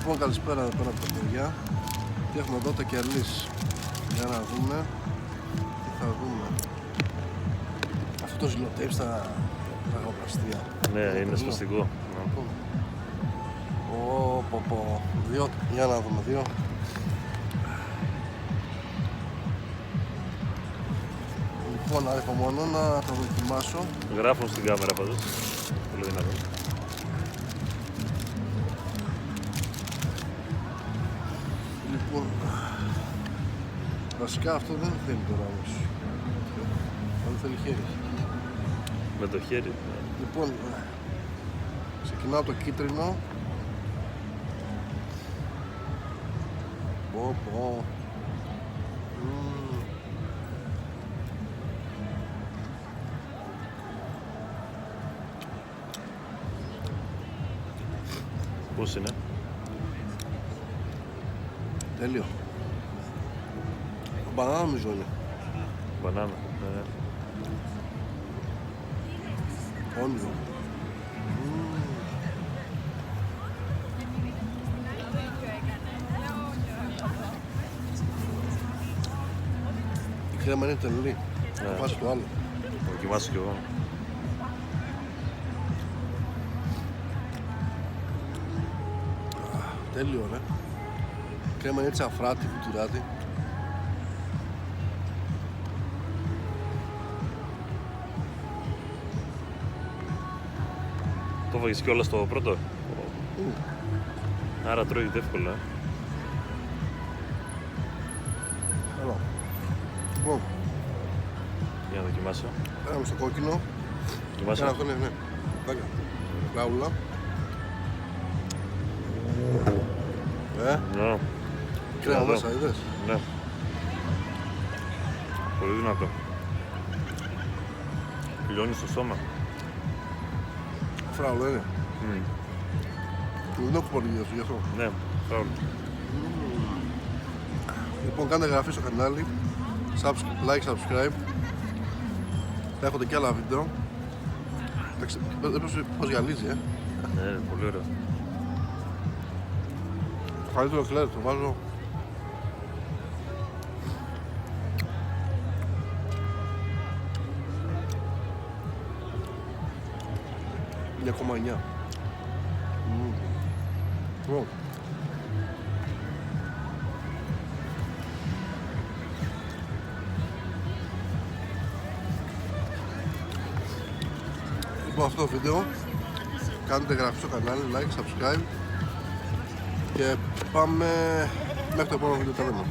Λοιπόν, καλησπέρα εδώ πέρα από τα παιδιά. Τι έχουμε εδώ, τα κερλής. Για να δούμε. Τι θα δούμε. Αυτό το ζηλοτέιπ στα ζαχαροπλαστεία. Ναι, είναι σπαστικό. Πω. Δύο, για να δούμε, δύο. Λοιπόν, άρθω μόνο να το δοκιμάσω. Γράφουν στην κάμερα πάντως. Πολύ δυνατό. Λοιπόν, βασικά αυτό δεν θέλει τώρα όμως. Αυτό θέλει χέρι. Με το χέρι. Λοιπόν, ξεκινάω το κίτρινο. Πω. Πώς είναι? Τέλειο. Μπανάνα νομίζω είναι. Μπανάνα. Ναι. Όνειρο. Η κρέμα είναι τελή. Θα πας το άλλο. Θα δοκιμάσω κι εγώ. Τέλειο ρε. Η κρέμα είναι έτσι αφράτη, κουτουράτη. Το φάγεις κιόλας στο πρώτο. Άρα τρώγεται εύκολα. Καλό. Λοιπόν, Για να δοκιμάσω. πέραμε στο κόκκινο. Δοκιμάσω. Αυτό ναι. Δάκα. Λάουλα. Ναι. Κρέμα Δυνατό. μέσα, είδες. Ναι. Πολύ δυνατό. Λιώνει στο στόμα. Φράουλο είναι. Δεν έχω πολύ γι' αυτό. Ναι, φράουλο. Λοιπόν, κάντε εγγραφή στο κανάλι. Like, subscribe. Θα έχετε και άλλα βίντεο. Εντάξει, δεν πως γυαλίζει, Ναι, πολύ ωραίο. Το καλύτερο κλέρ, το βάζω. Είναι 9,9. Λοιπόν, αυτό το βίντεο κάντε εγγραφή στο κανάλι, like, subscribe και πάμε μέχρι το επόμενο βίντεο. Τα λέμε.